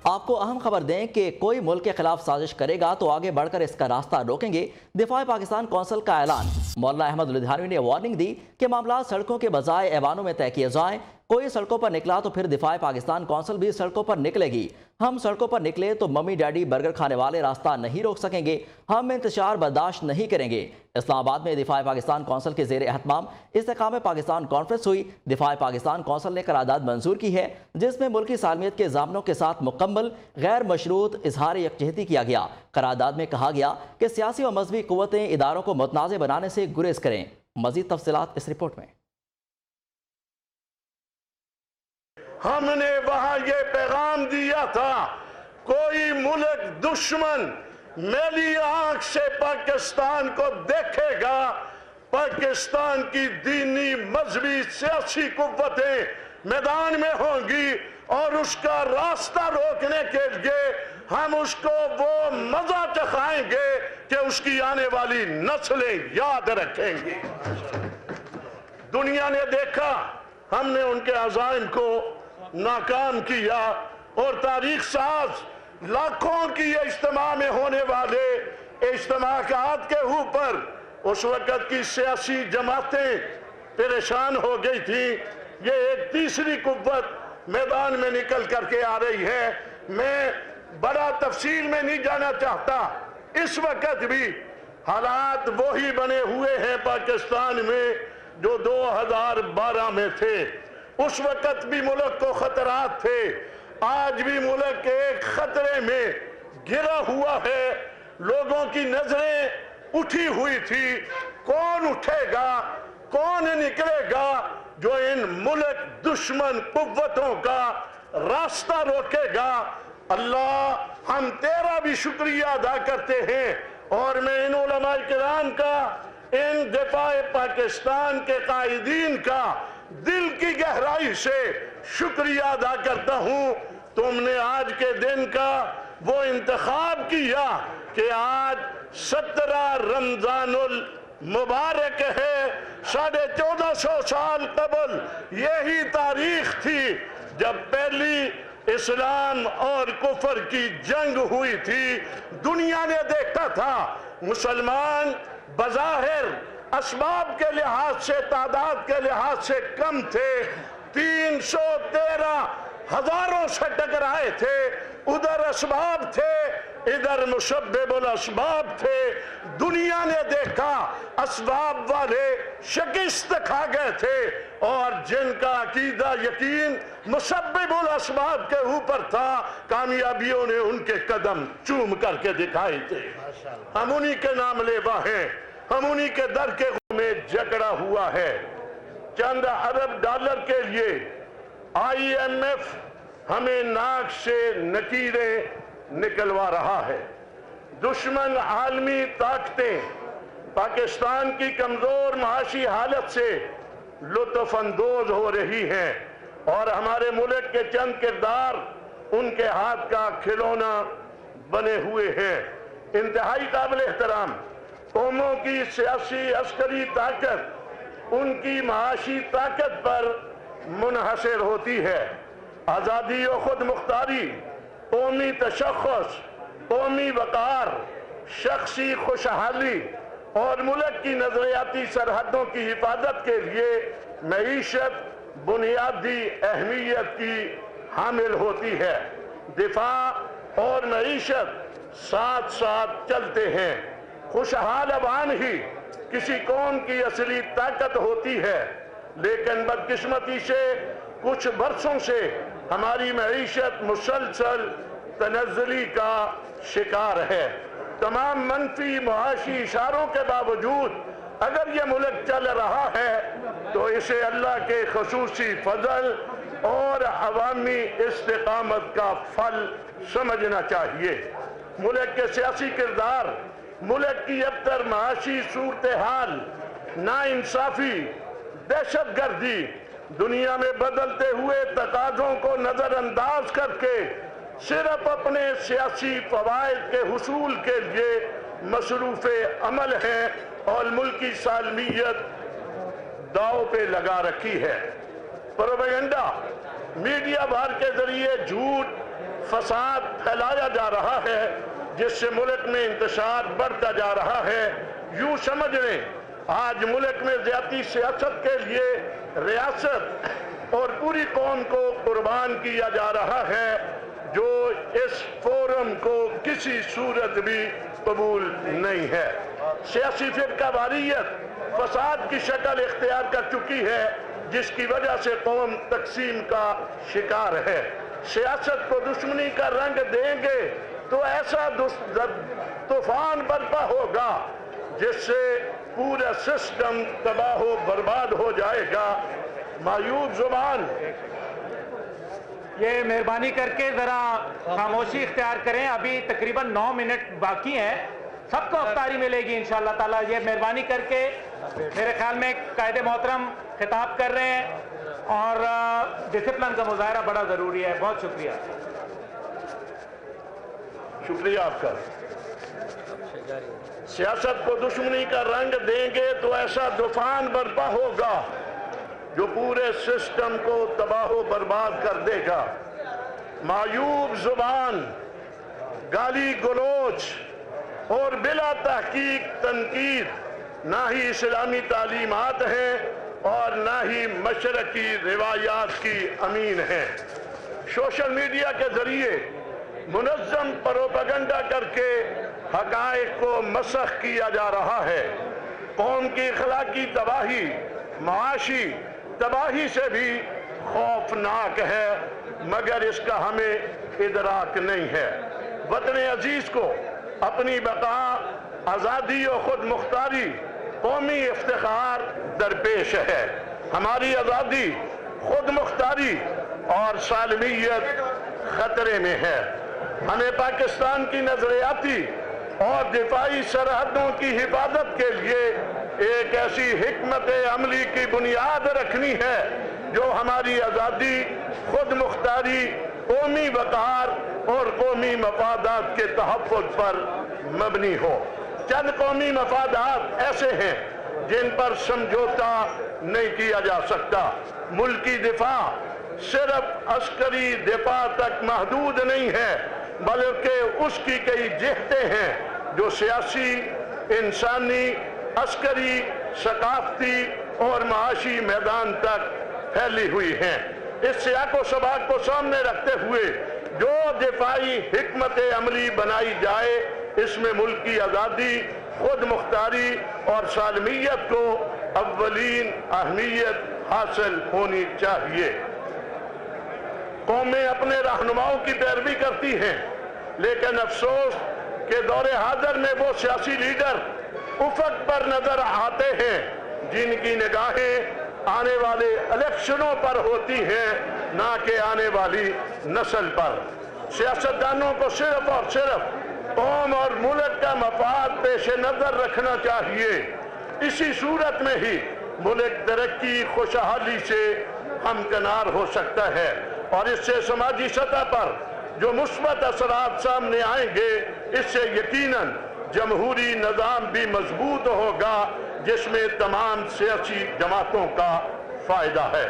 آپ کو اہم خبر دیں کہ کوئی ملک کے خلاف سازش کرے گا تو آگے بڑھ کر اس کا راستہ روکیں گے۔ دفاع پاکستان کونسل کا اعلان۔ مولانا احمد لدھیانوی نے وارننگ دی کہ معاملات سڑکوں کے بجائے ایوانوں میں طے کیے جائیں۔ کوئی سڑکوں پر نکلا تو پھر دفاع پاکستان کونسل بھی سڑکوں پر نکلے گی۔ ہم سڑکوں پر نکلے تو ممی ڈیڈی برگر کھانے والے راستہ نہیں روک سکیں گے۔ ہم انتشار برداشت نہیں کریں گے۔ اسلام آباد میں دفاع پاکستان کونسل کے زیر اہتمام استحکام پاکستان کانفرنس ہوئی۔ دفاع پاکستان کونسل نے قرارداد منظور کی ہے جس میں ملکی سالمیت کے ضامنوں کے ساتھ مکمل غیر مشروط اظہار یکجہتی کیا گیا۔ قرارداد میں کہا گیا کہ سیاسی و مذہبی قوتیں اداروں کو متنازع بنانے سے گریز کریں۔ مزید تفصیلات اس رپورٹ میں۔ ہم نے وہاں یہ پیغام دیا تھا، کوئی ملک دشمن میلی آنکھ سے پاکستان کو دیکھے گا، پاکستان کی دینی مذہبی سیاسی قوتیں میدان میں ہوں گی اور اس کا راستہ روکنے کے لیے ہم اس کو وہ مزہ چکھائیں گے کہ اس کی آنے والی نسلیں یاد رکھیں گی۔ دنیا نے دیکھا ہم نے ان کے عزائم کو ناکام کیا اور تاریخ ساز لاکھوں کی اجتماع میں ہونے والے اجتماعات کے اوپر اس وقت کی سیاسی جماعتیں پریشان ہو گئی تھیں۔ یہ ایک تیسری قوت میدان میں نکل کر کے آ رہی ہے۔ میں بڑا تفصیل میں نہیں جانا چاہتا، اس وقت بھی حالات وہی بنے ہوئے ہیں پاکستان میں جو 2012 میں تھے۔ اس وقت بھی ملک کو خطرات تھے، آج بھی ملک ایک خطرے میں گرا ہوا ہے۔ لوگوں کی نظریں اٹھی ہوئی تھی، کون اٹھے گا، کون نکلے گا جو ان ملک دشمن قوتوں کا راستہ روکے گا۔ اللہ ہم تیرا بھی شکریہ ادا کرتے ہیں اور میں ان علماء کرام کا، ان دفاع پاکستان کے قائدین کا دل کی گہرائی سے شکریہ ادا کرتا ہوں۔ تم نے آج کے دن کا وہ انتخاب کیا کہ آج 17 رمضان المبارک ہے۔ 1450 سال قبل یہی تاریخ تھی جب پہلی اسلام اور کفر کی جنگ ہوئی تھی۔ دنیا نے دیکھا تھا مسلمان بظاہر اسباب کے لحاظ سے، تعداد کے لحاظ سے کم تھے، 313 ہزاروں سے ٹکرائے تھے۔ ادھر اسباب تھے، ادھر مسبب الاسباب تھے۔ دنیا نے دیکھا اسباب والے شکست کھا گئے تھے اور جن کا عقیدہ یقین مسبب الاسباب کے اوپر تھا، کامیابیوں نے ان کے قدم چوم کر کے دکھائے تھے۔ ہم انہی کے نام لیوا ہیں، ہم انہی کے در کے میں جھگڑا ہوا ہے۔ چند ارب ڈالر کے لیے آئی ایم ایف ہمیں ناک سے نکیریں نکلوا رہا ہے۔ دشمن عالمی طاقتیں پاکستان کی کمزور معاشی حالت سے لطف اندوز ہو رہی ہیں اور ہمارے ملک کے چند کردار ان کے ہاتھ کا کھلونا بنے ہوئے ہیں۔ انتہائی قابل احترام قوموں کی سیاسی عسکری طاقت ان کی معاشی طاقت پر منحصر ہوتی ہے۔ آزادی و خود مختاری، قومی تشخص، قومی وقار، شخصی خوشحالی اور ملک کی نظریاتی سرحدوں کی حفاظت کے لیے معیشت بنیادی اہمیت کی حامل ہوتی ہے۔ دفاع اور معیشت ساتھ ساتھ چلتے ہیں۔ خوشحال عوام ہی کسی قوم کی اصلی طاقت ہوتی ہے، لیکن بدقسمتی سے کچھ برسوں سے ہماری معیشت مسلسل تنزلی کا شکار ہے۔ تمام منفی معاشی اشاروں کے باوجود اگر یہ ملک چل رہا ہے تو اسے اللہ کے خصوصی فضل اور عوامی استقامت کا پھل سمجھنا چاہیے۔ ملک کے سیاسی کردار، ملک کی ابتر معاشی صورتحال، ناانصافی، دہشت گردی، دنیا میں بدلتے ہوئے تقاضوں کو نظر انداز کر کے صرف اپنے سیاسی فوائد کے حصول کے لیے مصروف عمل ہیں اور ملکی سالمیت داؤ پہ لگا رکھی ہے۔ پروپیگنڈا، میڈیا بھر کے ذریعے جھوٹ فساد پھیلایا جا رہا ہے جس سے ملک میں انتشار بڑھتا جا رہا ہے. یوں سمجھ لیں آج ملک میں ذاتی سیاست کے لیے ریاست اور پوری قوم کو قربان کیا جا رہا ہے جو اس فورم کو کسی صورت بھی قبول نہیں ہے. سیاسی فرقہ واریت فساد کی شکل اختیار کر چکی ہے جس کی وجہ سے قوم تقسیم کا شکار ہے. سیاست کو دشمنی کا رنگ دیں گے تو ایسا طوفان برپا ہوگا جس سے پورا سسٹم تباہ و برباد ہو جائے گا. معیوب زبان یہ مہربانی کر کے ذرا خاموشی اختیار کریں. ابھی تقریباً 9 منٹ باقی ہیں. سب کو افطاری ملے گی انشاءاللہ تعالیٰ. یہ مہربانی کر کے میرے خیال میں قائد محترم خطاب کر رہے ہیں اور ڈسپلن کا مظاہرہ بڑا ضروری ہے. بہت شکریہ. شکریہ آپ کا. سیاست کو دشمنی کا رنگ دیں گے تو ایسا طوفان برپا ہوگا جو پورے سسٹم کو تباہ و برباد کر دے گا. معیوب زبان، گالی گلوچ اور بلا تحقیق تنقید نہ ہی اسلامی تعلیمات ہیں اور نہ ہی مشرقی روایات کی امین ہیں. سوشل میڈیا کے ذریعے منظم پروپیگنڈا کر کے حقائق کو مسخ کیا جا رہا ہے. قوم کی اخلاقی تباہی معاشی تباہی سے بھی خوفناک ہے مگر اس کا ہمیں ادراک نہیں ہے. وطن عزیز کو اپنی بقا، آزادی و خود مختاری، قومی افتخار درپیش ہے. ہماری آزادی، خود مختاری اور سالمیت خطرے میں ہے. ہمیں پاکستان کی نظریاتی اور دفاعی سرحدوں کی حفاظت کے لیے ایک ایسی حکمت عملی کی بنیاد رکھنی ہے جو ہماری آزادی، خود مختاری، قومی وقار اور قومی مفادات کے تحفظ پر مبنی ہو. چند قومی مفادات ایسے ہیں جن پر سمجھوتا نہیں کیا جا سکتا. ملکی دفاع صرف عسکری دفاع تک محدود نہیں ہے بلکہ اس کی کئی جہتیں ہیں جو سیاسی، انسانی، عسکری، ثقافتی اور معاشی میدان تک پھیلی ہوئی ہیں. اس سیاق و سباق کو سامنے رکھتے ہوئے جو دفاعی حکمت عملی بنائی جائے اس میں ملک کی آزادی، خود مختاری اور سالمیت کو اولین اہمیت حاصل ہونی چاہیے. قومیں اپنے رہنماؤں کی پیروی کرتی ہیں لیکن افسوس کہ دور حاضر میں وہ سیاسی لیڈر افق پر نظر آتے ہیں جن کی نگاہیں آنے والے الیکشنوں پر ہوتی ہیں نہ کہ آنے والی نسل پر. سیاستدانوں کو صرف اور صرف قوم اور ملک کا مفاد پیش نظر رکھنا چاہیے. اسی صورت میں ہی ملک ترقی خوشحالی سے ہمکنار ہو سکتا ہے اور اس سے سماجی سطح پر جو مثبت اثرات سامنے آئیں گے اس سے یقیناً جمہوری نظام بھی مضبوط ہوگا جس میں تمام سیاسی جماعتوں کا فائدہ ہے.